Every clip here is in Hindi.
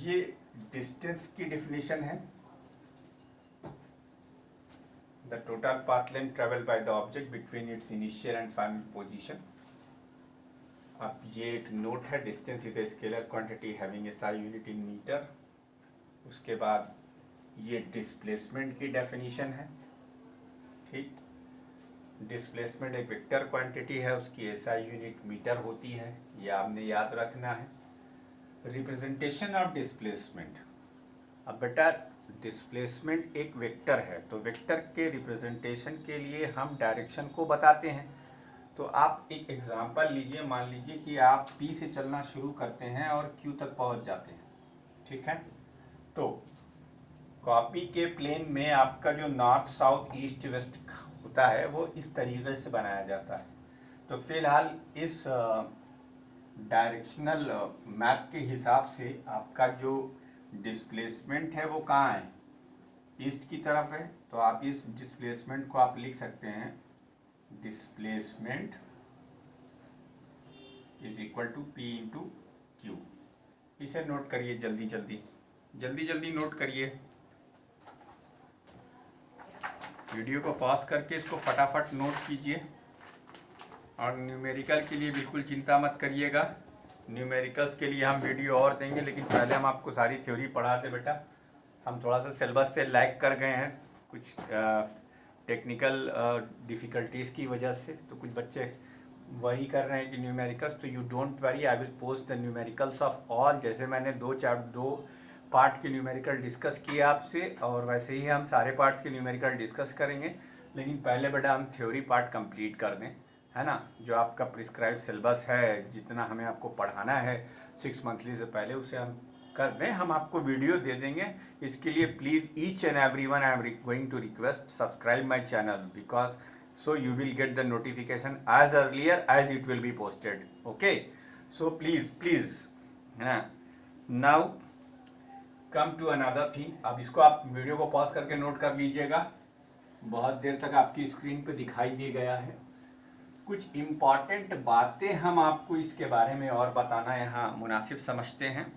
ये डिस्टेंस की डेफिनेशन है। The total path length travel by the object between its initial and final position. अब ये एक नोट है, distance is a scalar quantity having a SI unit in metre. उसके बाद ये डिस्प्लेसमेंट की डेफिनेशन है। ठीक, डिस्प्लेसमेंट एक वेक्टर क्वांटिटी है, उसकी SI यूनिट मीटर होती है, ये आपने याद रखना है। Representation of displacement. अब बेटा डिस्प्लेसमेंट एक वेक्टर है, तो वेक्टर के रिप्रेजेंटेशन के लिए हम डायरेक्शन को बताते हैं। तो आप एक एग्जांपल लीजिए, मान लीजिए कि आप P से चलना शुरू करते हैं और Q तक पहुंच जाते हैं। ठीक है, तो कॉपी के प्लेन में आपका जो नॉर्थ साउथ ईस्ट वेस्ट होता है वो इस तरीके से बनाया जाता है। तो फिलहाल इस डायरेक्शनल मैप के हिसाब से आपका जो डिस्प्लेसमेंट है वो कहाँ है, ईस्ट की तरफ है। तो आप इस डिस्प्लेसमेंट को आप लिख सकते हैं, displacement is equal to P into Q। इसे नोट करिए, जल्दी जल्दी नोट करिए। वीडियो को पॉज करके इसको फटाफट नोट कीजिए। और न्यूमेरिकल के लिए बिल्कुल चिंता मत करिएगा, न्यूमेरिकल्स के लिए हम वीडियो और देंगे, लेकिन पहले हम आपको सारी थ्योरी पढ़ाते बेटा। हम थोड़ा सा सिलेबस से लैग कर गए हैं कुछ टेक्निकल डिफ़िकल्टीज़ की वजह से, तो कुछ बच्चे वही कर रहे हैं कि न्यूमेरिकल्स। तो you don't worry, I will post the numericals of all. जैसे मैंने दो पार्ट के न्यूमेरिकल डिस्कस किए आपसे, और वैसे ही हम सारे पार्ट्स के न्यूमेरिकल डिस्कस करेंगे। लेकिन पहले बेटा हम थ्योरी पार्ट कंप्लीट कर दें, है ना। जो आपका प्रिस्क्राइब सिलेबस है, जितना हमें आपको पढ़ाना है 6 मंथली से पहले, उसे हम कर दें। हम आपको वीडियो दे देंगे। इसके लिए please each and every one I am going to request subscribe my channel, because so you will get the notification as earlier as it will be posted. Okay, so please है ना। now come to another thing। अब इसको आप वीडियो को पॉज करके नोट कर लीजिएगा, बहुत देर तक आपकी स्क्रीन पे दिखाई दे गया है। कुछ इम्पॉर्टेंट बातें हम आपको इसके बारे में और बताना यहाँ मुनासिब समझते हैं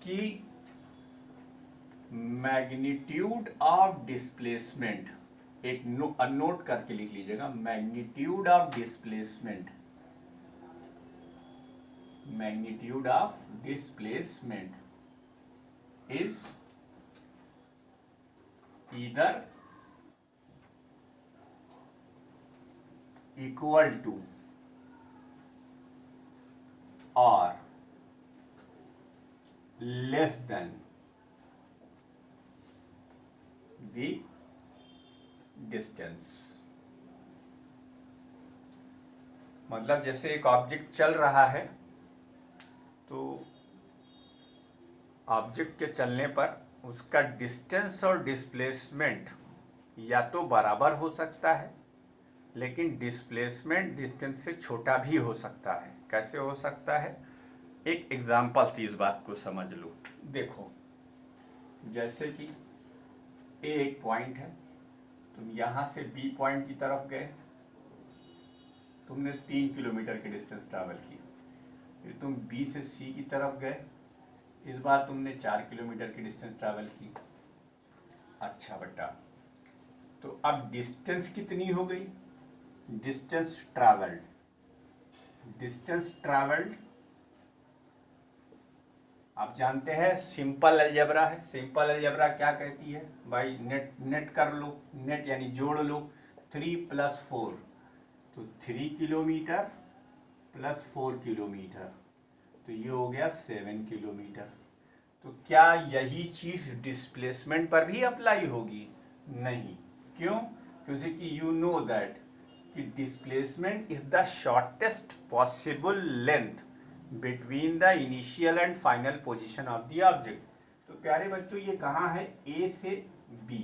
कि मैग्नीट्यूड ऑफ डिस्प्लेसमेंट, एक नोट करके लिख लीजिएगा, magnitude of displacement, magnitude of displacement is either equal to और लेस देन द डिस्टेंस। मतलब जैसे एक ऑब्जेक्ट चल रहा है, तो ऑब्जेक्ट के चलने पर उसका डिस्टेंस और डिस्प्लेसमेंट या तो बराबर हो सकता है, लेकिन डिस्प्लेसमेंट डिस्टेंस से छोटा भी हो सकता है। कैसे हो सकता है, एक एग्जांपल थी, इस बात को समझ लो। देखो, जैसे कि ए एक पॉइंट है, तुम यहाँ से बी पॉइंट की तरफ गए, तुमने 3 किलोमीटर की डिस्टेंस ट्रैवल की। फिर तुम बी से सी की तरफ गए, इस बार तुमने 4 किलोमीटर की डिस्टेंस ट्रैवल की। अच्छा बेटा, तो अब डिस्टेंस कितनी हो गई, डिस्टेंस ट्रैवल्ड, डिस्टेंस ट्रैवल्ड आप जानते हैं सिंपल अलजेब्रा है। सिंपल अलजेब्रा क्या कहती है भाई, नेट कर लो, नेट यानी जोड़ लो, 3 + 4, तो 3 किलोमीटर प्लस 4 किलोमीटर, तो ये हो गया 7 किलोमीटर। तो क्या यही चीज़ डिस्प्लेसमेंट पर भी अप्लाई होगी? नहीं। क्यों? क्योंकि यू नो दैट कि displacement is the shortest possible length between the initial and final position of the object. तो प्यारे बच्चों, ये कहाँ है, ए से बी,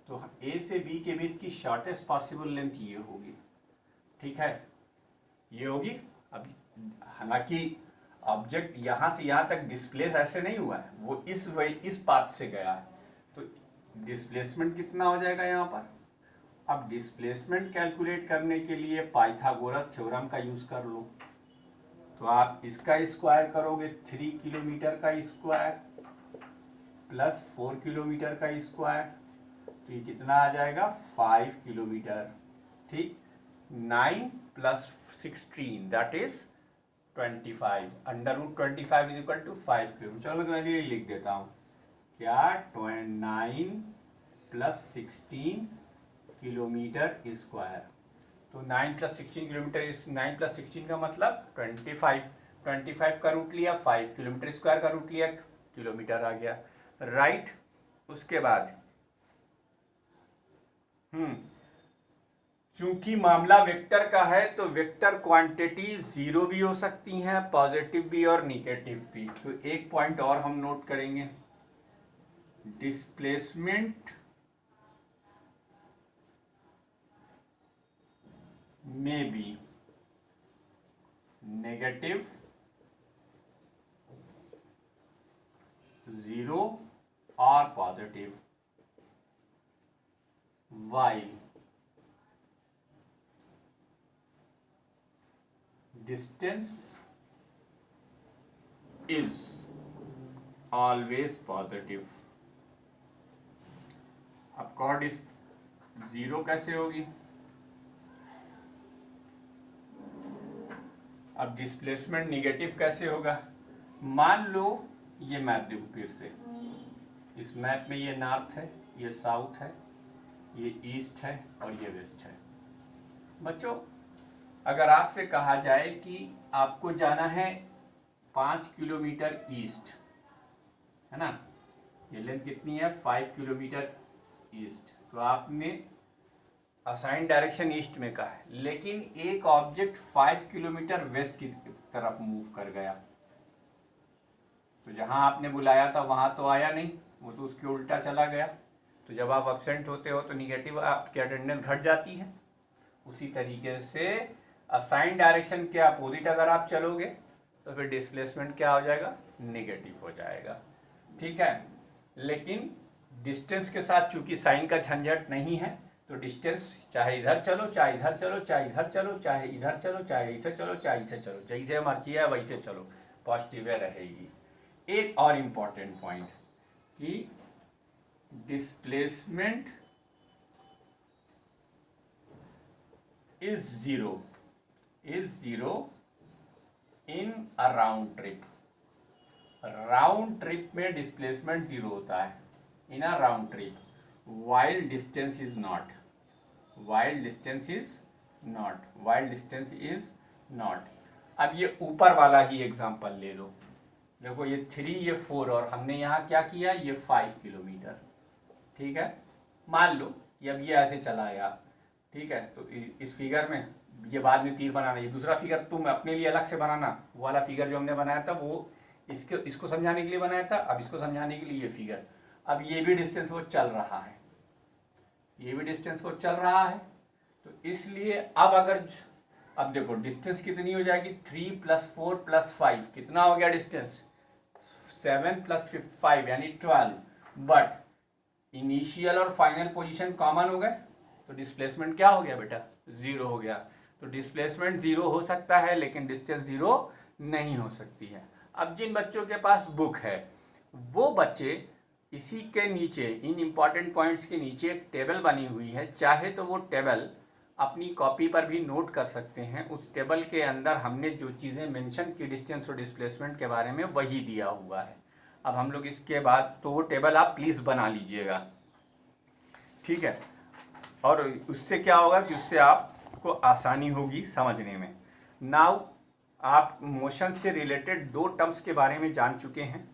तो ए से बी के बीच की शॉर्टेस्ट पॉसिबल लेंथ ये होगी। ठीक है, ये होगी। अब हालांकि ऑब्जेक्ट यहाँ से यहाँ तक डिस्प्लेस ऐसे नहीं हुआ है, वो इस पाथ से गया है, तो डिस्प्लेसमेंट कितना हो जाएगा यहाँ पर। अब डिस्प्लेसमेंट कैलकुलेट करने के लिए पाइथागोरस थ्योरम का यूज कर लो। तो आप इसका स्क्वायर करोगे 3 किलोमीटर का स्क्वायर प्लस 4 किलोमीटर का स्क्वायर, तो ये कितना आ जाएगा 5 किलोमीटर। ठीक, 9 प्लस 16 that is 25, under root 25 is equal to 5 kilometre. चलो मैं यही लिख देता हूँ, क्या 9 प्लस 16 किलोमीटर स्क्वायर। तो 9 प्लस 16 किलोमीटर, 9 प्लस 16 का मतलब 25 का रूट लिया 5 किलोमीटर स्क्वायर का रूट लिया किलोमीटर आ गया, राइट। उसके बाद चूंकि मामला वेक्टर का है तो वेक्टर क्वांटिटी जीरो भी हो सकती हैं, पॉजिटिव भी और निगेटिव भी। तो एक पॉइंट और हम नोट करेंगे, डिस्प्लेसमेंट में बी नेगेटिव, जीरो और positive, while distance is always positive। अब कॉर्ड जीरो कैसे होगी? अब डिस्प्लेसमेंट निगेटिव कैसे होगा? मान लो ये मैप देखो फिर से, इस मैप में ये नॉर्थ है, ये साउथ है, ये ईस्ट है और ये वेस्ट है। बच्चों अगर आपसे कहा जाए कि आपको जाना है 5 किलोमीटर ईस्ट, है ना, ये लेंथ कितनी है 5 किलोमीटर ईस्ट, तो आपने असाइन डायरेक्शन ईस्ट में कहा है, लेकिन एक ऑब्जेक्ट 5 किलोमीटर वेस्ट की तरफ मूव कर गया, तो जहां आपने बुलाया था वहां तो आया नहीं, वो तो उसके उल्टा चला गया। तो जब आप एब्सेंट होते हो तो निगेटिव आपकी अटेंडेंस घट जाती है। उसी तरीके से असाइन डायरेक्शन के अपोजिट अगर आप चलोगे तो फिर डिस्प्लेसमेंट क्या हो जाएगा? निगेटिव हो जाएगा। ठीक है, लेकिन डिस्टेंस के साथ चूंकि साइन का झंझट नहीं है, तो डिस्टेंस चाहे इधर चलो चाहे इधर चलो चाहे इधर चलो चाहे इधर चलो चाहे इसे चलो चाहे इसे चलो, जैसे मर्जी है वैसे चलो, पॉजिटिव रहेगी। एक और इम्पॉर्टेंट पॉइंट कि displacement is zero in a round trip. Round trip में डिस्प्लेसमेंट जीरो होता है in a round trip, while distance is not, while distance is not। अब ये ऊपर वाला ही एग्जांपल ले लो, देखो ये 3 ये 4 और हमने यहाँ क्या किया, ये 5 किलोमीटर। ठीक है, मान लो कि अब ये ऐसे चला गया, ठीक है, तो इस फिगर में ये बाद में तीर बनाना, ये दूसरा फिगर तुम अपने लिए अलग से बनाना, वो वाला फिगर जो हमने बनाया था वो इसको समझाने के लिए बनाया था, अब इसको समझाने के लिए ये फिगर। अब ये भी डिस्टेंस वो चल रहा है, ये भी डिस्टेंस वो चल रहा है, तो इसलिए अब देखो डिस्टेंस कितनी हो जाएगी, 3 + 4 + 5 कितना हो गया डिस्टेंस, 7 + 5 यानी 12। बट इनिशियल और फाइनल पोजीशन कॉमन हो गए, तो डिस्प्लेसमेंट क्या हो गया बेटा, जीरो हो गया। तो डिस्प्लेसमेंट जीरो हो सकता है लेकिन डिस्टेंस जीरो नहीं हो सकती है। अब जिन बच्चों के पास बुक है वो बच्चे इसी के नीचे, इन इम्पॉर्टेंट पॉइंट्स के नीचे एक टेबल बनी हुई है, चाहे तो वो टेबल अपनी कॉपी पर भी नोट कर सकते हैं। उस टेबल के अंदर हमने जो चीज़ें मेंशन की डिस्टेंस और डिस्प्लेसमेंट के बारे में वही दिया हुआ है। अब हम लोग इसके बाद तो वो टेबल आप प्लीज़ बना लीजिएगा, ठीक है, और उससे क्या होगा कि उससे आपको आसानी होगी समझने में। नाउ आप मोशन से रिलेटेड 2 टर्म्स के बारे में जान चुके हैं।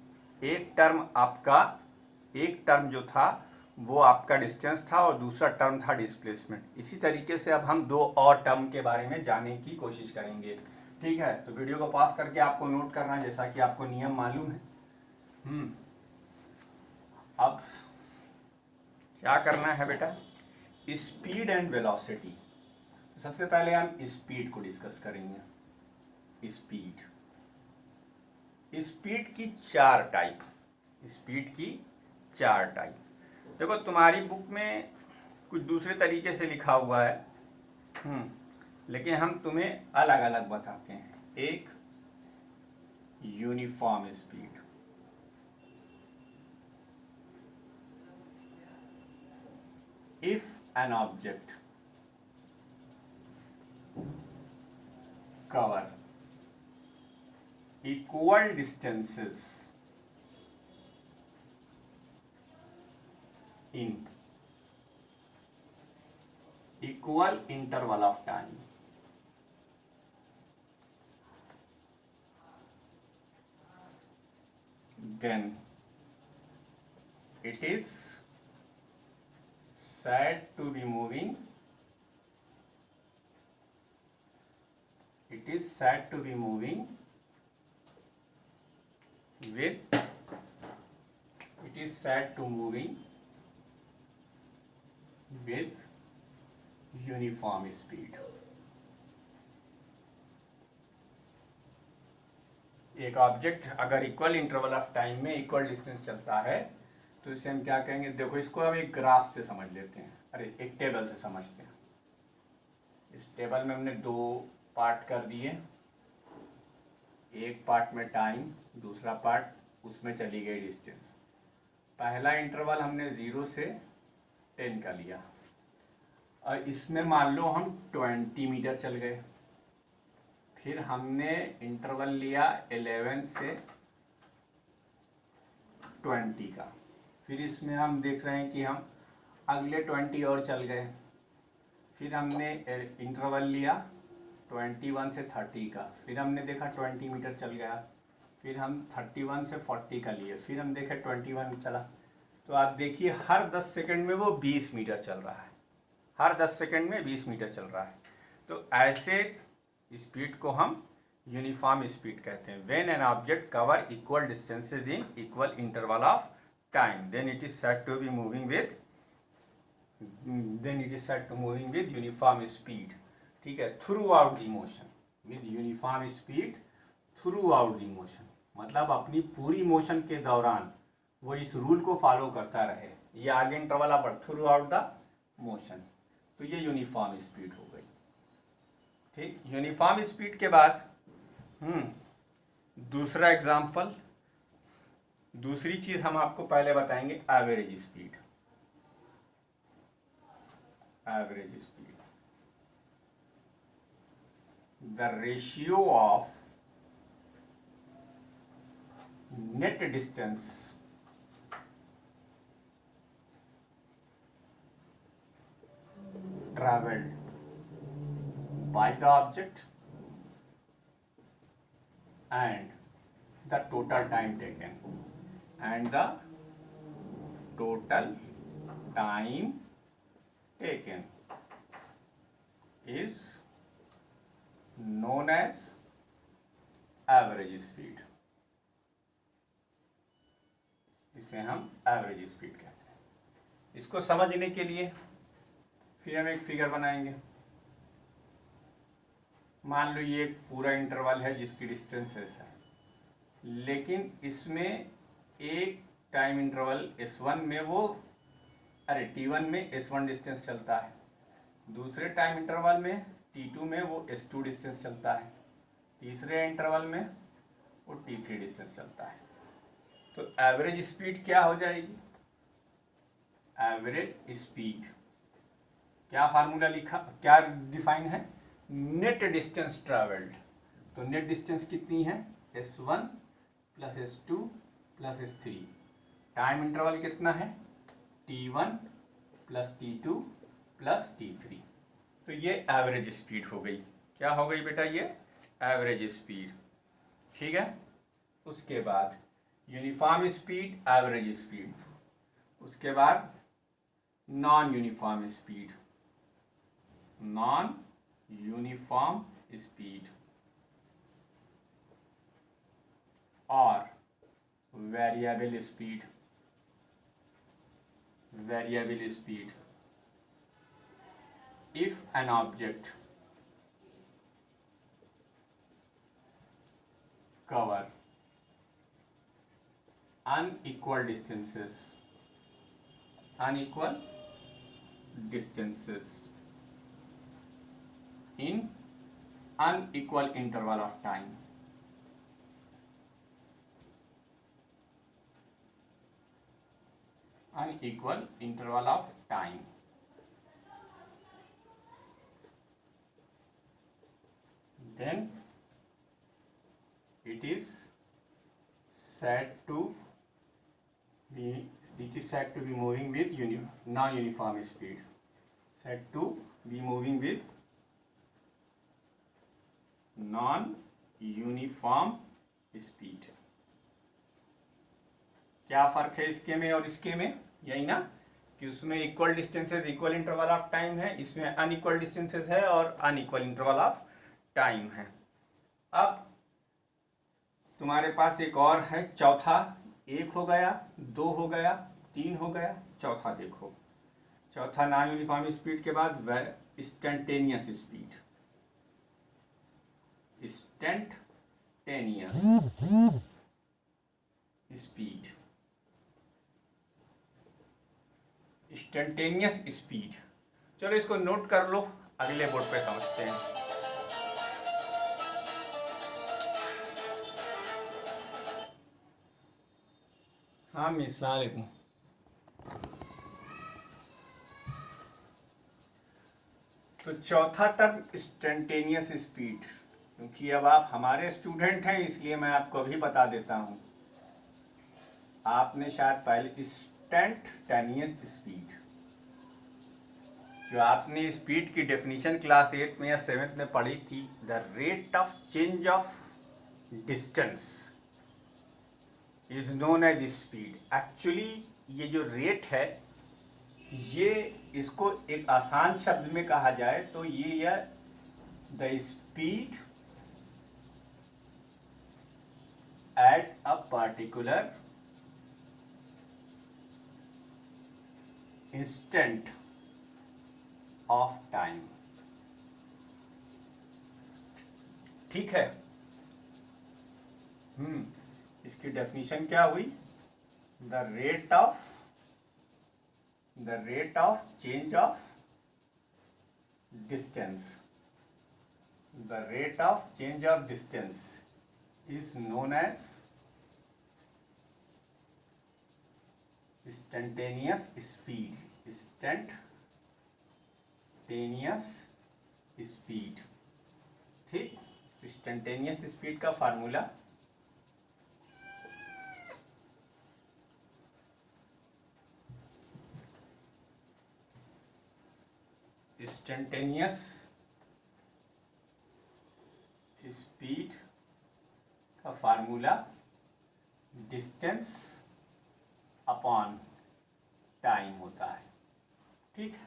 एक टर्म जो था वो आपका डिस्टेंस था और दूसरा टर्म था डिस्प्लेसमेंट। इसी तरीके से अब हम 2 और टर्म के बारे में जानने की कोशिश करेंगे, ठीक है। तो वीडियो को पॉज करके आपको नोट करना है, जैसा कि आपको नियम मालूम है। अब क्या करना है बेटा, स्पीड एंड वेलोसिटी। सबसे पहले हम स्पीड को डिस्कस करेंगे। स्पीड की 4 टाइप, देखो तुम्हारी बुक में कुछ दूसरे तरीके से लिखा हुआ है, लेकिन हम तुम्हें अलग अलग बताते हैं। एक uniform speed. If an object cover equal distances in equal interval of time, then it is said to be moving. It is said to be moving with. It is said to moving with uniform speed. एक ऑब्जेक्ट अगर इक्वल इंटरवल ऑफ टाइम में इक्वल डिस्टेंस चलता है तो इसे हम क्या कहेंगे? देखो, इसको हम एक ग्राफ से समझ लेते हैं, अरे एक टेबल से समझते हैं। इस टेबल में हमने दो पार्ट कर दिए, एक पार्ट में टाइम, दूसरा पार्ट उसमें चली गई डिस्टेंस। पहला इंटरवल हमने 0 से 10 का लिया और इसमें मान लो हम 20 मीटर चल गए। फिर हमने इंटरवल लिया 11 से 20 का। फिर इसमें हम देख रहे हैं कि हम अगले 20 और चल गए। फिर हमने इंटरवल लिया 21 से 30 का। फिर हमने देखा 20 मीटर चल गया। फिर हम 31 से 40 का लिए। फिर हम देखे 21 चला। तो आप देखिए हर 10 सेकंड में वो 20 मीटर चल रहा है। हर 10 सेकंड में 20 मीटर चल रहा है। तो ऐसे स्पीड को हम यूनिफॉर्म स्पीड कहते हैं। When an object cover equal distances in equal interval of time, then it is said to be moving with uniform speed. ठीक है, throughout the motion, with uniform speed throughout the motion, मतलब अपनी पूरी मोशन के दौरान वो इस रूल को फॉलो करता रहे। ये आगे इंटरवल पर थ्रू आउट द मोशन, तो ये यूनिफॉर्म स्पीड हो गई। ठीक, यूनिफॉर्म स्पीड के बाद दूसरा एग्जांपल, दूसरी चीज हम आपको पहले बताएंगे, average speed. Average speed, the ratio of net distance traveled by the object and the total time taken, and the total time taken is known as average speed. इसे हम एवरेज स्पीड कहते हैं। इसको समझने के लिए फिर हम एक फिगर बनाएंगे। मान लो ये एक पूरा इंटरवल है जिसकी डिस्टेंस ऐसा है, लेकिन इसमें एक टाइम इंटरवल S1 में T1 में S1 डिस्टेंस चलता है, दूसरे टाइम इंटरवल में T2 में वो S2 डिस्टेंस चलता है, तीसरे इंटरवल में वो T3 डिस्टेंस चलता है। तो एवरेज स्पीड क्या हो जाएगी? एवरेज स्पीड क्या फार्मूला लिखा, क्या डिफाइन है? Net distance travelled. तो नेट डिस्टेंस कितनी है? S1 plus S2 plus S3। Time interval कितना है? T1 plus T2 plus T3। तो ये एवरेज स्पीड हो गई। क्या हो गई बेटा? ये एवरेज स्पीड। ठीक है, उसके बाद यूनिफॉर्म स्पीड, एवरेज स्पीड, उसके बाद non uniform speed, non uniform speed और variable speed. Variable speed, if an object cover unequal distances in unequal interval of time, unequal interval of time. Then it is said to be moving with non-uniform speed. Said to be moving with non-uniform speed. क्या फर्क है इसके में और इसके में? यही ना कि उसमें equal distances, equal interval of time है, इसमें अनइक्वल डिस्टेंसेस है और अनइक्वल इंटरवल ऑफ टाइम है। अब तुम्हारे पास एक और है चौथा, 1 हो गया, 2 हो गया, 3 हो गया, चौथा देखो, चौथा नॉन यूनिफॉर्म स्पीड के बाद instantaneous speed. Instantaneous speed, instantaneous speed. चलो इसको नोट कर लो, अगले बोर्ड पे समझते हैं। हाँ मिस, अस्सलाम वालेकुम। तो चौथा टर्म इंस्टेंटेनियस स्पीड, क्योंकि अब आप हमारे स्टूडेंट हैं इसलिए मैं आपको अभी बता देता हूं। आपने शायद पहले इंस्टेंटेनियस स्पीड, जो आपने स्पीड की डेफिनेशन क्लास 8 में या 7th में पढ़ी थी, the rate of change of distance is known as speed. Actually ये जो रेट है, ये इसको एक आसान शब्द में कहा जाए तो ये the speed at a particular instant of time. ठीक है। इसकी डेफिनेशन क्या हुई? The rate of change of distance, the rate of change of distance is known as instantaneous speed. Instantaneous speed, ठीक। इंस्टेंटेनियस स्पीड का फार्मूला इंस्टेंटेनियस स्पीड का फार्मूला डिस्टेंस अपॉन टाइम होता है, ठीक है।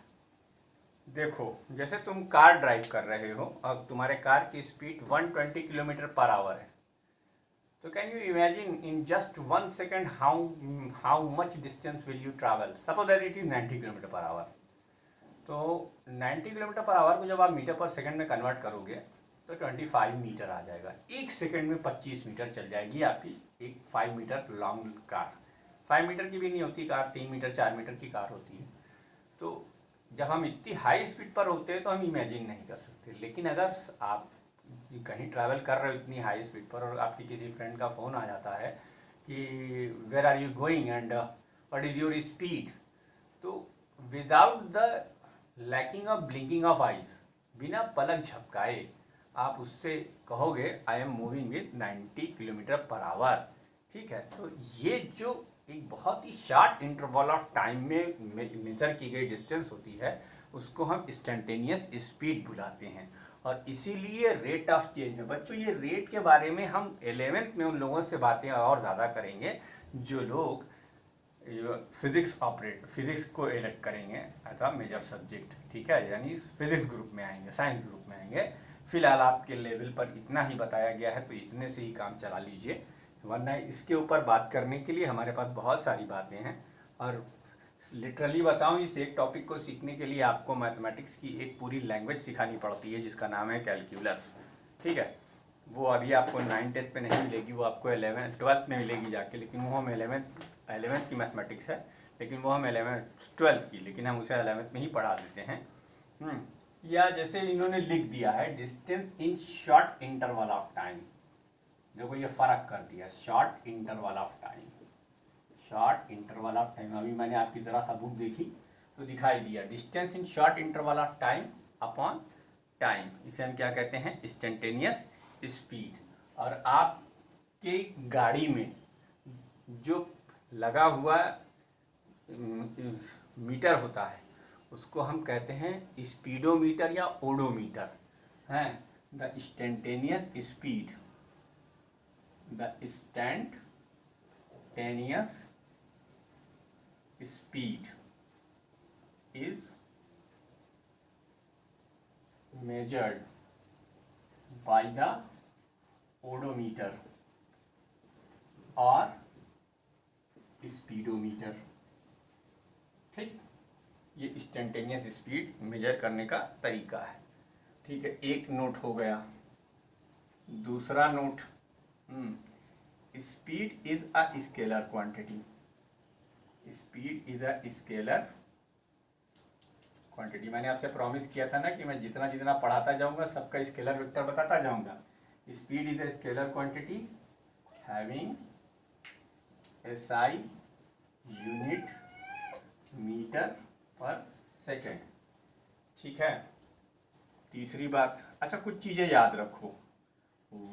देखो, जैसे तुम कार ड्राइव कर रहे हो और तुम्हारे कार की स्पीड 120 किलोमीटर पर आवर है, तो can you imagine in just 1 second how much distance will you travel? Suppose that it is 90 kilometre per our. तो 90 किलोमीटर पर आवर को जब आप मीटर पर सेकंड में कन्वर्ट करोगे तो 25 मीटर आ जाएगा। 1 सेकंड में 25 मीटर चल जाएगी आपकी एक 5 मीटर लॉन्ग कार। 5 मीटर की भी नहीं होती कार, 3 मीटर 4 मीटर की कार होती है। तो जब हम इतनी हाई स्पीड पर होते हैं तो हम इमेजिन नहीं कर सकते। लेकिन अगर आप कहीं ट्रैवल कर रहे हो इतनी हाई स्पीड पर और आपकी किसी फ्रेंड का फ़ोन आ जाता है कि where are you going and what is your speed, तो without the lacking of blinking of eyes, बिना पलक झपकाए आप उससे कहोगे I am moving with 90 kilometre per hour, ठीक है। तो ये जो एक बहुत ही शॉर्ट इंटरवल ऑफ टाइम में मेजर की गई डिस्टेंस होती है उसको हम इंस्टेंटेनियस स्पीड बुलाते हैं। और इसीलिए रेट ऑफ चेंज में बच्चों, ये रेट के बारे में हम 11th में उन लोगों से बातें और ज़्यादा करेंगे जो लोग फिजिक्स को एलेक्ट करेंगे एज अ मेजर सब्जेक्ट, ठीक है, यानी फिजिक्स ग्रुप में आएंगे, साइंस ग्रुप में आएंगे। फिलहाल आपके लेवल पर इतना ही बताया गया है तो इतने से ही काम चला लीजिए, वरना इसके ऊपर बात करने के लिए हमारे पास बहुत सारी बातें हैं। और लिटरली बताऊं, इस एक टॉपिक को सीखने के लिए आपको मैथमेटिक्स की एक पूरी लैंग्वेज सिखानी पड़ती है जिसका नाम है कैलकुलस, ठीक है। वो अभी आपको 9th 10th पे नहीं मिलेगी, वो आपको 11th 12th में मिलेगी जाके, लेकिन वो हम 11th की मैथमेटिक्स है, लेकिन वो हम 11th 12th की, लेकिन हम उसे 11th में ही पढ़ा देते हैं। या जैसे इन्होंने लिख दिया है distance in short interval of time, देखो ये फ़र्क कर दिया, short interval of time, short interval of time. अभी मैंने आपकी ज़रा सा बुक देखी तो दिखाई दिया, distance in short interval of time upon time, इसे हम क्या कहते हैं, इंस्टेंटेनियस स्पीड। और आपके गाड़ी में जो लगा हुआ मीटर होता है उसको हम कहते हैं स्पीडोमीटर या ओडोमीटर हैं। The instantaneous speed, the instantaneous speed is measured by the odometer or speedometer। ठीक, ये इंस्टेंटेनियस स्पीड मेजर करने का तरीका है। ठीक है, एक नोट हो गया। दूसरा note, speed is a scalar quantity. Speed is a scalar quantity. मैंने आपसे प्रॉमिस किया था ना कि मैं जितना जितना पढ़ाता जाऊंगा सबका स्केलर वेक्टर बताता जाऊंगा। Speed is a scalar quantity having SI unit metre per second. ठीक है, तीसरी बात, अच्छा कुछ चीज़ें याद रखो।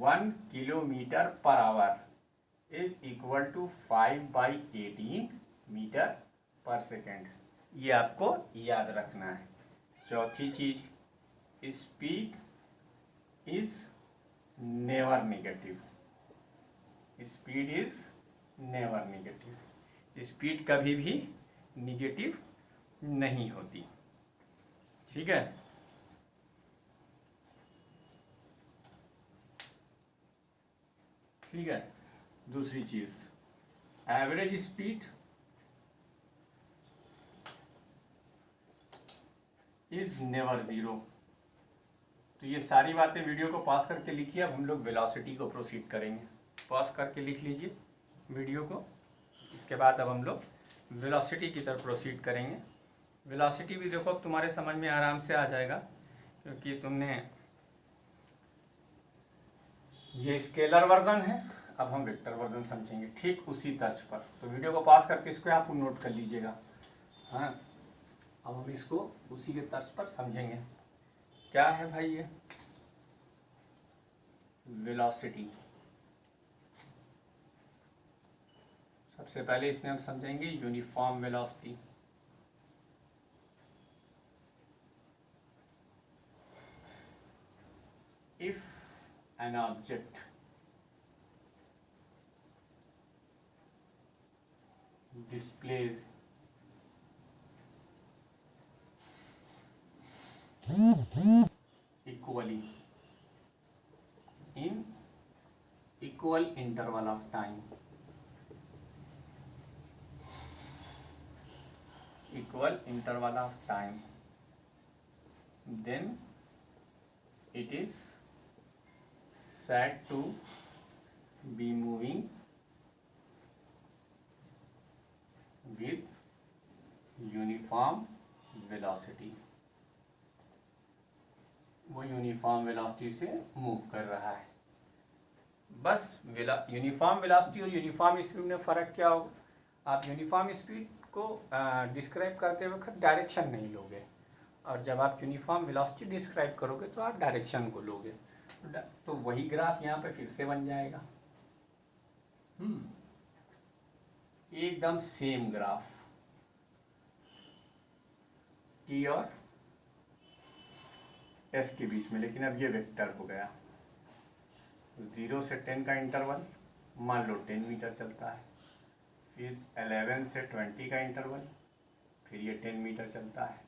1 kilometre per hour is equal to 5/18 metre per second, ये आपको याद रखना है। चौथी चीज, speed is never negative. Speed is never negative, speed कभी भी नेगेटिव नहीं होती। ठीक है, ठीक है। दूसरी चीज, average speed is never zero. तो ये सारी बातें वीडियो को पॉज करके लिखिए। अब हम लोग वेलोसिटी को प्रोसीड करेंगे। पॉज करके लिख लीजिए वीडियो को। इसके बाद अब हम लोग वेलोसिटी की तरफ प्रोसीड करेंगे। वेलोसिटी भी देखो अब तुम्हारे समझ में आराम से आ जाएगा, क्योंकि तुमने ये स्केलर वर्जन है, अब हम वेक्टर वर्जन समझेंगे ठीक उसी तर्ज पर। तो वीडियो को पॉज करके इसको आप नोट कर लीजिएगा। हाँ, अब हम इसको उसी के तर्ज पर समझेंगे। क्या है भाई ये वेलोसिटी? सबसे पहले इसमें हम समझेंगे uniform velocity. If an object displays equally in equal interval of time, equal interval of time, then it is said to be moving with uniform velocity. वो यूनिफॉर्म वेलोसिटी से मूव कर रहा है। बस यूनिफॉर्म वेलोसिटी और यूनिफॉर्म स्पीड में फ़र्क क्या होगा? आप यूनिफॉर्म स्पीड को डिस्क्राइब करते वक्त डायरेक्शन नहीं लोगे, और जब आप यूनिफॉर्म वेलोसिटी डिस्क्राइब करोगे तो आप डायरेक्शन को लोगे। तो वही ग्राफ यहाँ पे फिर से बन जाएगा। एकदम सेम ग्राफ, टी और एस के बीच में, लेकिन अब ये वेक्टर हो गया। 0 से 10 का इंटरवल, मान लो 10 मीटर चलता है। फिर 11 से 20 का इंटरवल, फिर ये 10 मीटर चलता है।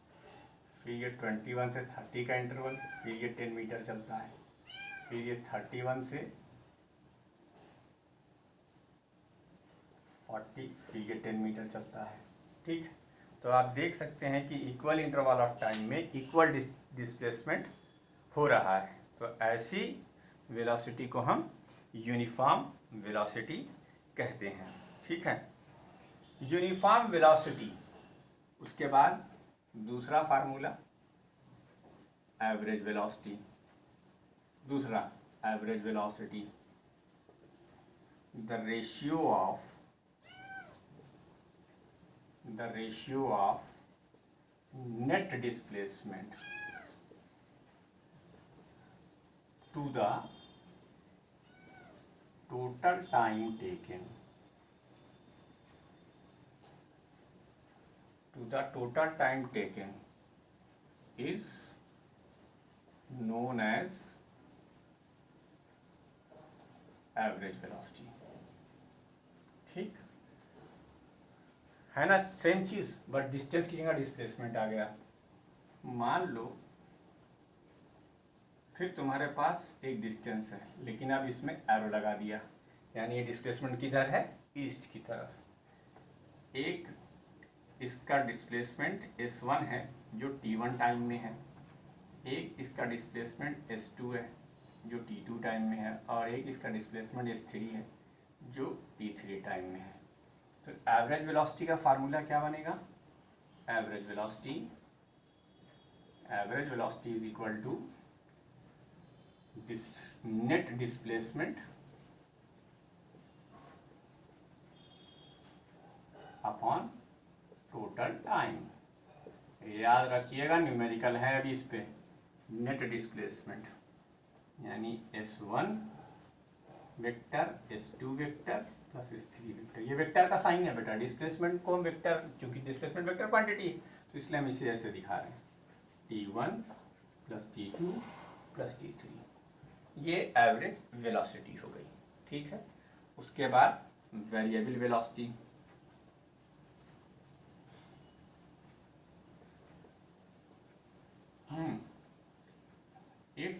फिर ये 21 से 30 का इंटरवल, फिर ये 10 मीटर चलता है। फिर ये 31 से 40, फिर ये 10 मीटर चलता है। ठीक, तो आप देख सकते हैं कि इक्वल इंटरवल ऑफ टाइम में इक्वल डिस्प्लेसमेंट हो रहा है। तो ऐसी वेलोसिटी को हम यूनिफॉर्म वेलोसिटी कहते हैं। ठीक है, यूनिफॉर्म वेलोसिटी। उसके बाद दूसरा फार्मूला एवरेज वेलोसिटी। दूसरा average velocity, the ratio of the ratio of net displacement to the total time taken is known as average velocity. ठीक है ना, सेम चीज, बट डिस्टेंस की जगह डिस्प्लेसमेंट आ गया। मान लो फिर तुम्हारे पास एक डिस्टेंस है, लेकिन अब इसमें एरो लगा दिया, यानी ये डिस्प्लेसमेंट किधर है, ईस्ट की तरफ। एक इसका डिस्प्लेसमेंट S1 है जो T1 टाइम में है, एक इसका डिस्प्लेसमेंट S2 है जो T2 टाइम में है, और एक इसका डिस्प्लेसमेंट S3 है जो T3 टाइम में है। तो एवरेज वेलोसिटी का फार्मूला क्या बनेगा, average velocity is equal to net displacement upon total time. याद रखिएगा, न्यूमेरिकल है अभी इस पे, नेट डिस्प्लेसमेंट यानी S1 vector S2 vector plus S3 vector. ये वेक्टर का साइन है बेटा, डिस्प्लेसमेंट को हम वेक्टर, क्योंकि डिस्प्लेसमेंट वेक्टर क्वांटिटी है तो इसलिए हम इसे ऐसे दिखा रहे हैं, T1 plus T2 plus T3। ये एवरेज वेलोसिटी हो गई। ठीक है, उसके बाद variable velocity. If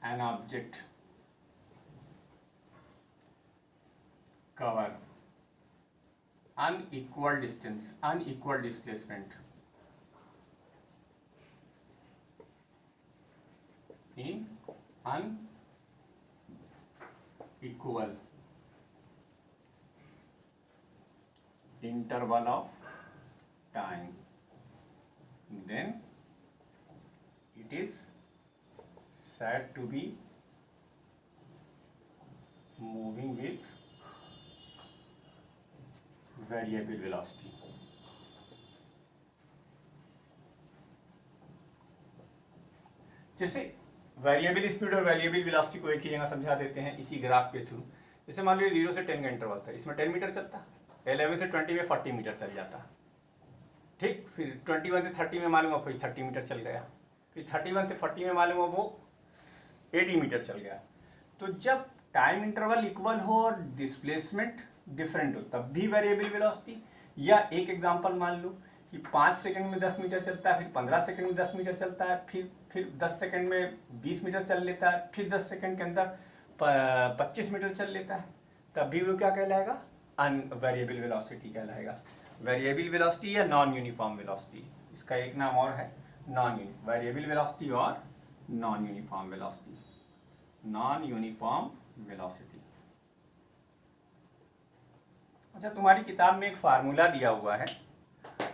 an object cover unequal distance, unequal displacement in unequal interval of time, then it is said to be moving with variable velocity। जैसे वेरिएबल स्पीड और वेरिएबल वेलोसिटी को एक ही जगह समझा देते हैं इसी ग्राफ के थ्रू। जैसे मान लीजिए 0 से 10 का इंटरवल था, इसमें 10 मीटर चलता, 11 से 20 में 40 मीटर चल जाता। ठीक, फिर 21 से 30 में मालूम हो फिर 30 मीटर चल गया, फिर 31 से 40 में मालूम हो वो 80 मीटर चल गया। तो जब टाइम इंटरवल इक्वल हो और डिस्प्लेसमेंट डिफरेंट हो तब भी वेरिएबल वेलोसिटी। या एक एग्जांपल मान लो कि 5 सेकंड में 10 मीटर चलता है, फिर 15 सेकंड में 10 मीटर चलता है, फिर 10 सेकंड में 20 मीटर चल लेता है, फिर 10 सेकंड के अंदर 25 मीटर चल लेता है, तब भी वो क्या कहलाएगा, अनवेरिएबल वेलोसिटी कहलाएगा। वेरिएबल वेलोसिटी या नॉन यूनिफॉर्म वेलोसिटी, इसका एक नाम और है नॉन वेरिएबल वेलोसिटी और non uniform velocity. Non uniform velocity. अच्छा, तुम्हारी किताब में एक फार्मूला दिया हुआ है,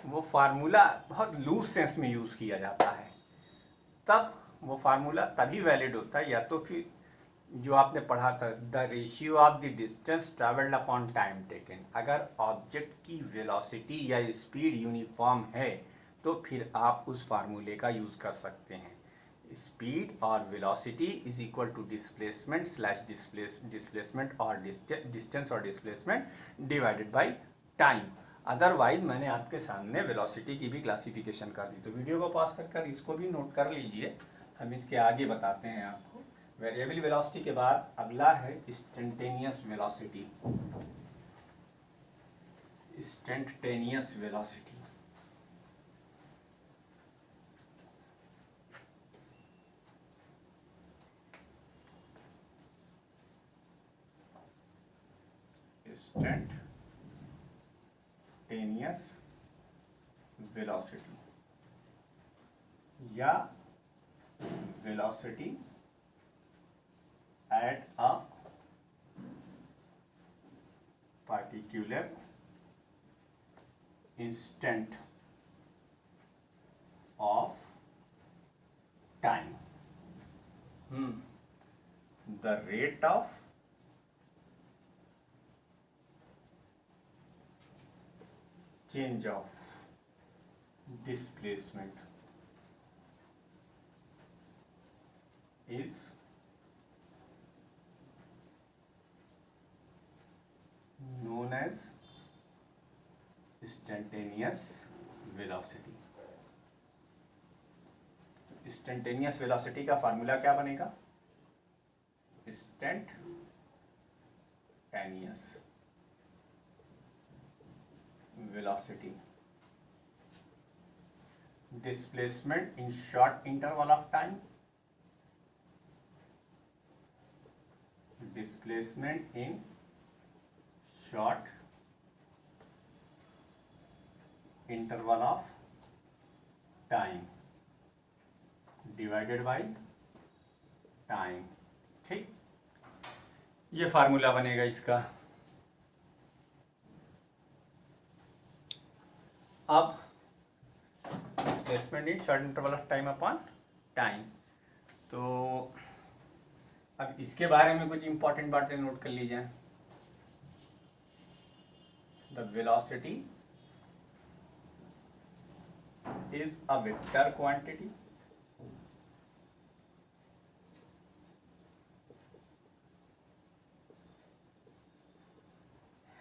वो फार्मूला बहुत लूज सेंस में यूज किया जाता है, तब वो फार्मूला तभी वैलिड होता है या तो फिर जो आपने पढ़ा था, the ratio of the distance travelled upon time taken. अगर ऑब्जेक्ट की वेलोसिटी या स्पीड यूनिफॉर्म है तो फिर आप उस फार्मूले का यूज कर सकते हैं। स्पीड और velocity is equal to displacement slash displacement और डिस्टेंस और displacement divided by time. Otherwise मैंने आपके सामने वेलोसिटी की भी क्लासिफिकेशन कर दी, तो वीडियो को पॉज कर इसको भी नोट कर लीजिए, हम इसके आगे बताते हैं आपको। वेरिएबल वेलोसिटी के बाद अगला है instantaneous velocity. Instantaneous velocity instantaneous velocity या velocity at a particular instant of time, the rate of change of displacement is known as instantaneous velocity। Instantaneous velocity का फार्मूला क्या बनेगा? Instantaneous velocity displacement in short interval of time, displacement in short interval of time divided by time. ठीक, ये फार्मूला बनेगा इसका। अब displacement in short interval of time upon time, तो अब इसके बारे में कुछ इंपॉर्टेंट बातें नोट कर लीजिए। The velocity is a vector quantity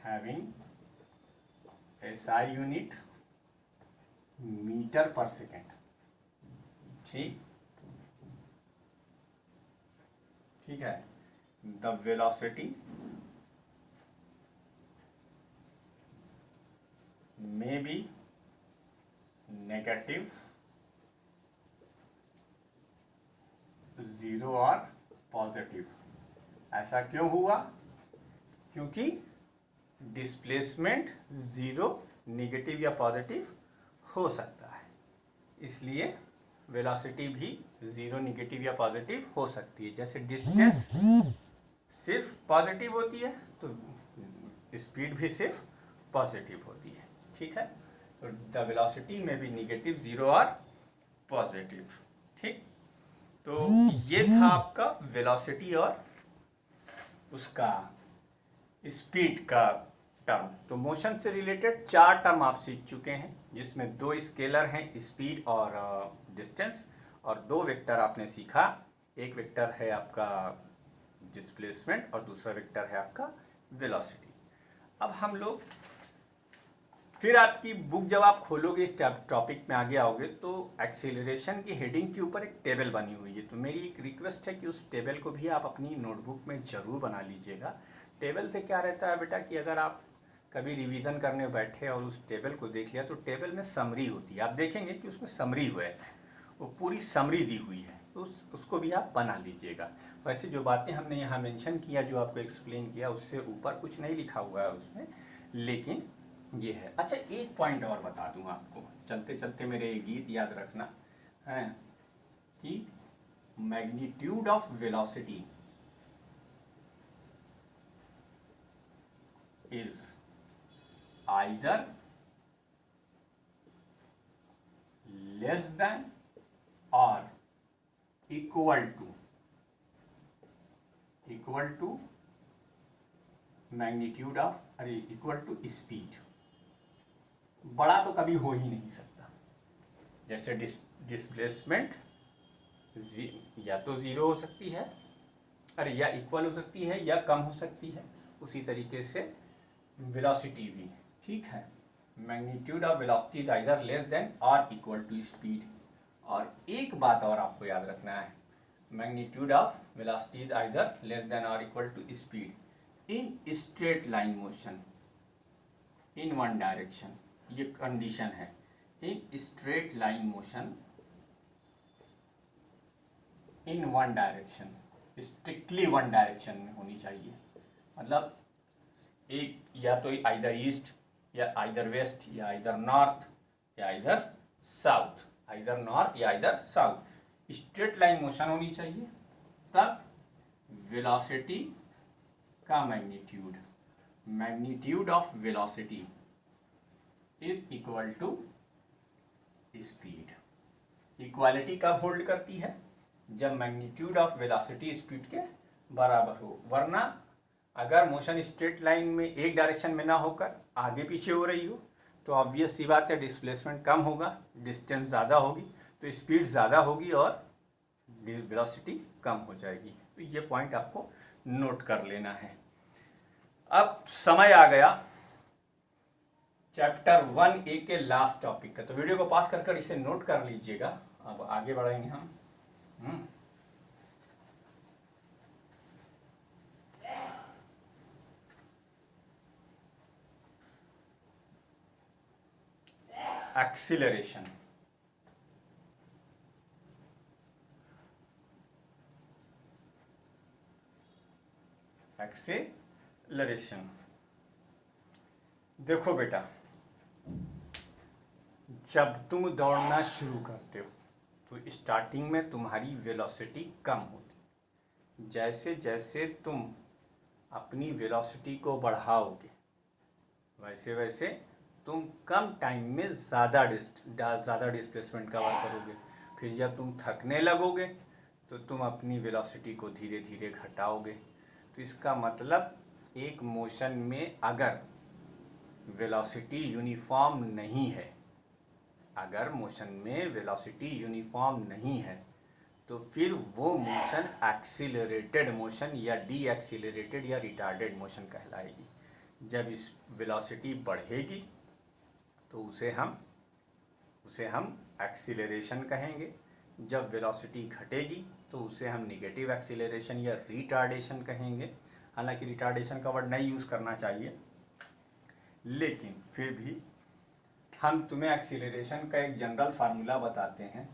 having SI unit metre per second. ठीक है। The velocity may be negative, zero और पॉजिटिव। ऐसा क्यों हुआ? क्योंकि डिस्प्लेसमेंट जीरो, नेगेटिव या पॉजिटिव हो सकता है, इसलिए वेलोसिटी भी जीरो, नेगेटिव या पॉजिटिव हो सकती है। जैसे डिस्टेंस सिर्फ पॉजिटिव होती है तो स्पीड भी सिर्फ पॉजिटिव होती है। ठीक है, तो द वेलोसिटी में भी नेगेटिव, जीरो और पॉजिटिव। ठीक, तो ये था आपका वेलोसिटी और उसका स्पीड का टर्म। तो मोशन से रिलेटेड 4 टर्म आप सीख चुके हैं, जिसमें 2 स्केलर हैं, स्पीड और डिस्टेंस, और 2 वेक्टर आपने सीखा। एक वेक्टर है आपका डिस्प्लेसमेंट और दूसरा वेक्टर है आपका वेलोसिटी। अब हम लोग फिर आपकी बुक जब आप खोलोगे, इस टॉपिक में आगे आओगे, तो एक्सीलरेशन की हेडिंग के ऊपर एक टेबल बनी हुई है। तो मेरी एक रिक्वेस्ट है कि उस टेबल को भी आप अपनी नोटबुक में ज़रूर बना लीजिएगा। टेबल से क्या रहता है बेटा कि अगर आप कभी रिवीजन करने बैठे और उस टेबल को देख लिया, तो टेबल में समरी होती है। आप देखेंगे कि उसमें समरी हुआ है, वो पूरी समरी दी हुई है, तो उसको भी आप बना लीजिएगा। वैसे जो बातें हमने यहाँ मेंशन किया, जो आपको एक्सप्लेन किया, उससे ऊपर कुछ नहीं लिखा हुआ है उसमें, लेकिन ये है। अच्छा, एक पॉइंट और बता दूँ आपको, चलते चलते मेरे गीत याद रखना है कि magnitude of velocity is either less than or equal to magnitude of equal to speed। बड़ा तो कभी हो ही नहीं सकता। जैसे डिस्प्लेसमेंट या तो जीरो हो सकती है, या इक्वल हो सकती है, या कम हो सकती है, उसी तरीके से वेलोसिटी भी। ठीक है, magnitude of velocity is either less than और इक्वल टू स्पीड। और एक बात और आपको याद रखना है, magnitude of velocity is either less than और equal to speed in straight line motion in one direction. ये कंडीशन है, in straight line motion in one direction, strictly one direction में होनी चाहिए। मतलब एक या तो आइदर ईस्ट या आइदर वेस्ट या आइदर नॉर्थ या आइदर साउथ, आइदर नॉर्थ या either south, straight line motion होनी चाहिए। तब वेलोसिटी का magnitude of velocity is equal to speed. Equality कब होल्ड करती है? जब मैग्नीट्यूड ऑफ वेलोसिटी स्पीड के बराबर हो। वरना अगर मोशन स्ट्रेट लाइन में एक डायरेक्शन में ना होकर आगे पीछे हो रही हो, तो ऑब्वियस सी बात है डिस्प्लेसमेंट कम होगा, डिस्टेंस ज़्यादा होगी तो स्पीड ज़्यादा होगी और वेलोसिटी कम हो जाएगी। तो ये पॉइंट आपको नोट कर लेना है। अब समय आ गया चैप्टर 1A के लास्ट टॉपिक का, तो वीडियो को पास कर इसे नोट कर लीजिएगा। अब आगे बढ़ेंगे हम। एक्सीलरेशन। एक्सीलरेशन देखो बेटा, जब तुम दौड़ना शुरू करते हो तो स्टार्टिंग में तुम्हारी वेलोसिटी कम होती। जैसे जैसे तुम अपनी वेलोसिटी को बढ़ाओगे वैसे वैसे तुम कम टाइम में ज़्यादा डिस्प्लेसमेंट कवर करोगे। फिर जब तुम थकने लगोगे तो तुम अपनी वेलोसिटी को धीरे धीरे घटाओगे। तो इसका मतलब एक मोशन में अगर वेलोसिटी यूनिफॉर्म नहीं है, अगर मोशन में वेलोसिटी यूनिफॉर्म नहीं है तो फिर वो मोशन एक्सीलरेटेड मोशन या डी एक्सीलरेटेड या रिटार्डेड मोशन कहलाएगी। जब इस वेलोसिटी बढ़ेगी तो उसे हम एक्सीलरेशन कहेंगे। जब वेलोसिटी घटेगी तो उसे हम निगेटिव एक्सीलरेशन या रिटार्डेशन कहेंगे। हालांकि रिटार्डेशन का वर्ड नहीं यूज़ करना चाहिए, लेकिन फिर भी हम तुम्हें एक्सीलरेशन का एक जनरल फार्मूला बताते हैं।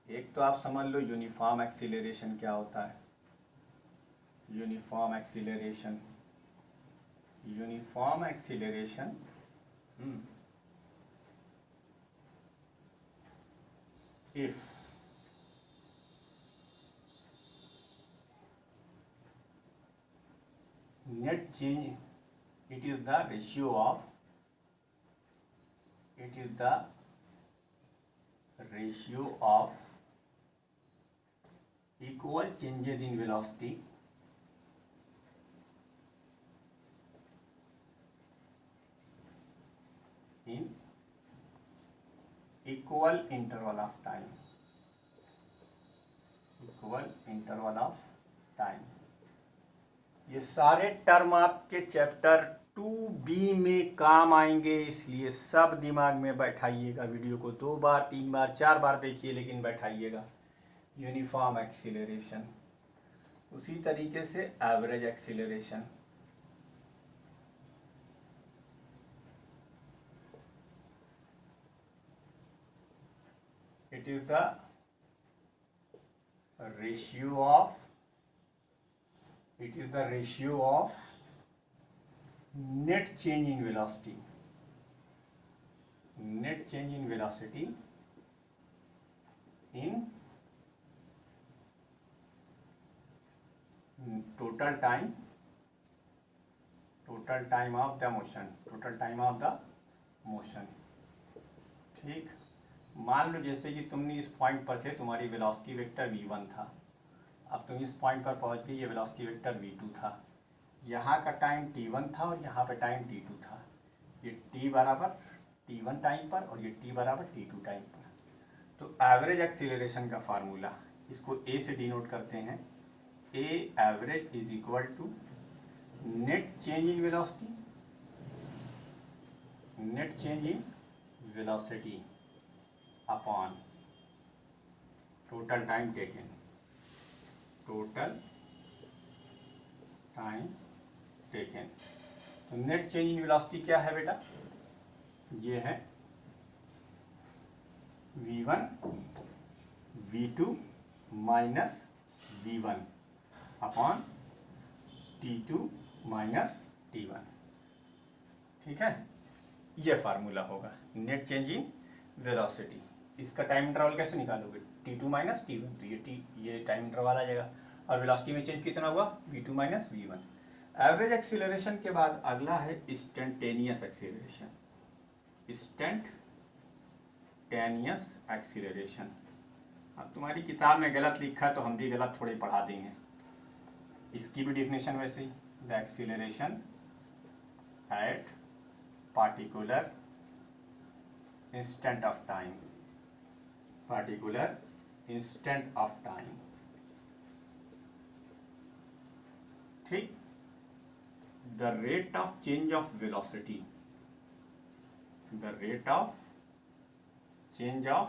एक तो आप समझ लो यूनिफॉर्म एक्सीलरेशन क्या होता है। Uniform acceleration if net change, it is the ratio of equal changes in velocity in equal interval of time। ये सारे टर्म आपके चैप्टर 2B में काम आएंगे, इसलिए सब दिमाग में बैठाइएगा। वीडियो को 2 बार 3 बार 4 बार देखिए, लेकिन बैठाइएगा। यूनिफॉर्म एक्सीलरेशन, उसी तरीके से average acceleration, it is the ratio of net change in velocity in total time of the motion। ठीक, मान लो जैसे कि तुमने इस पॉइंट पर थे, तुम्हारी वेलोसिटी वेक्टर v1 था। अब तुम इस पॉइंट पर पहुंच गए, ये वेलोसिटी वेक्टर v2 था। यहाँ का टाइम t1 था और यहाँ पे टाइम t2 था। ये t बराबर t1 टाइम पर और ये t बराबर t2 टाइम पर। तो एवरेज एक्सीलरेशन का फार्मूला, इसको a से डिनोट करते हैं। a average is equal to net change in velocity upon total time taken. तो नेट चेंज इन वेलोसिटी क्या है बेटा? ये है v1 v2 minus v1 upon t2 minus t1। ठीक है, ये फार्मूला होगा नेट चेंज इन वेलोसिटी। इसका टाइम इंटरवल कैसे निकालोगे? t2 माइनस t1, तो ये टाइम इंटरवल आ जाएगा। और वेलोसिटी में चेंज कितना हुआ? v2 minus v1। Average acceleration के बाद अगला है इंस्टेंटेनियस एक्सीलरेशन। अब तुम्हारी किताब में गलत लिखा है तो हम भी गलत थोड़ी पढ़ा देंगे। इसकी भी डेफिनेशन वैसे ही, the acceleration at particular instant of time, particular instant of time, ठीक. The rate of change of velocity, the rate of change of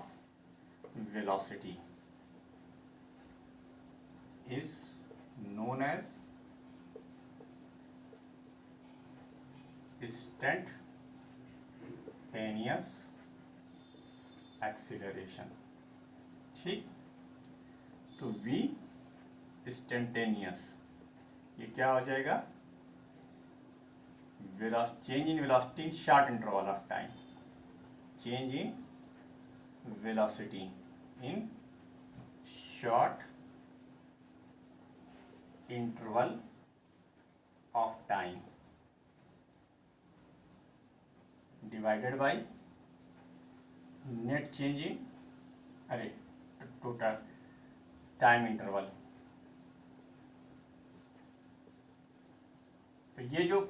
velocity is known as instantaneous acceleration, ठीक. तो v instantaneous ये क्या हो जाएगा, change in velocity in short interval of time, change in velocity in short interval of time divided by net change in total time interval. तो ये जो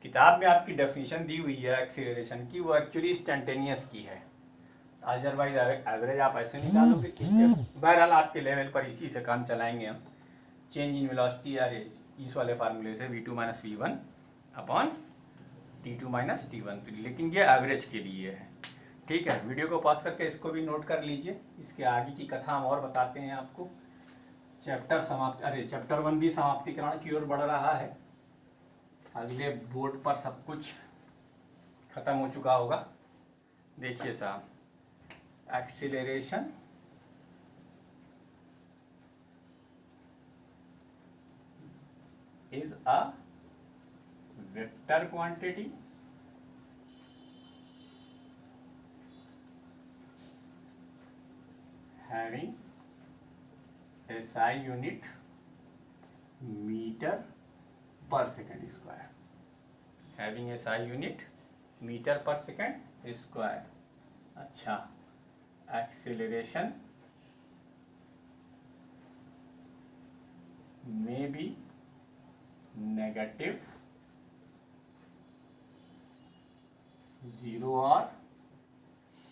किताब में आपकी डेफिनेशन दी हुई है एक्सीलरेशन की, वो एक्चुअली इंस्टेंटेनियस की है, अदरवाइज एवरेज आप ऐसे निकालोगे, ठीक है. बहरहाल आपके लेवल पर इसी से काम चलाएंगे हम. चेंज इन वेलोसिटी इस वाले फार्मूले से v2 minus v1 upon t2 minus t1, लेकिन ये एवरेज के लिए है, ठीक है. वीडियो को पॉज करके इसको भी नोट कर लीजिए. इसके आगे की कथा हम और बताते हैं आपको. चैप्टर 1 भी समाप्तिकरण की ओर बढ़ रहा है. अगले बोर्ड पर सब कुछ खत्म हो चुका होगा. देखिए साहब, acceleration is a vector quantity having SI unit meter per second square, having SI unit meter per second square. अच्छा, acceleration may be नेगेटिव, 0 और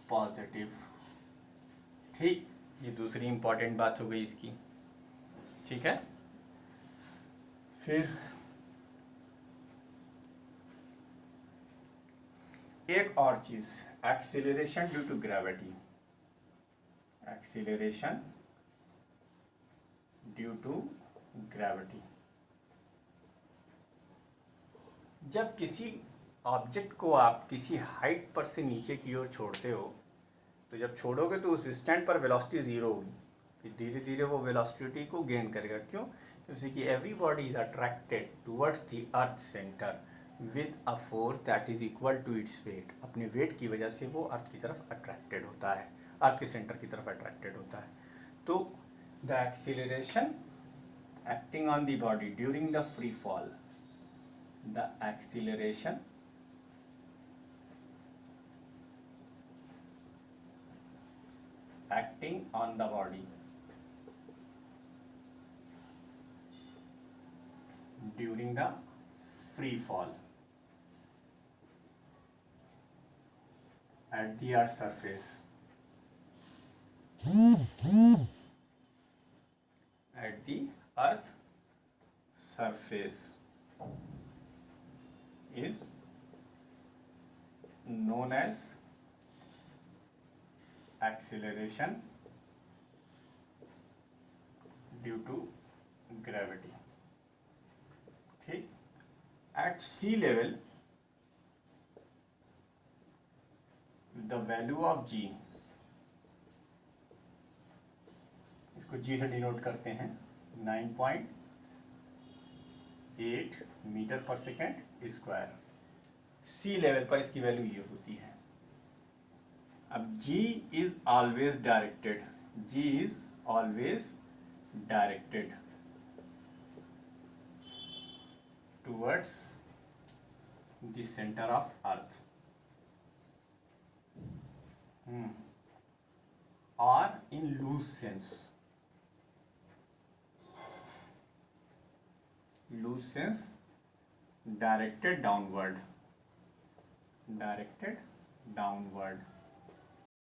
पॉजिटिव, ठीक. ये दूसरी इंपॉर्टेंट बात हो गई इसकी, ठीक है. फिर एक और चीज, acceleration due to gravity, acceleration due to gravity. जब किसी ऑब्जेक्ट को आप किसी हाइट पर से नीचे की ओर छोड़ते हो, तो जब छोड़ोगे तो उस इंस्टेंट पर वेलोसिटी 0 होगी, फिर धीरे धीरे वो वेलोसिटी को गेन करेगा. क्यों? क्योंकि every body is attracted towards the earth centre with a force that is equal to its weight. अपने वेट की वजह से वो अर्थ की तरफ अट्रैक्टेड होता है, अर्थ के सेंटर की तरफ अट्रैक्टेड होता है. तो the acceleration acting on the body during the free fall, the acceleration acting on the body during the free fall at the earth surface, at the earth surface is known as acceleration due to gravity, ठीक. At sea level the value of g, इसको g से डिनोट करते हैं, 9.8 मीटर पर सेकेंड स्क्वायर. सी लेवल पर इसकी वैल्यू ये होती है. अब g is always directed, g is always directed towards the centre of earth, और in loose sense, directed downward directed downward.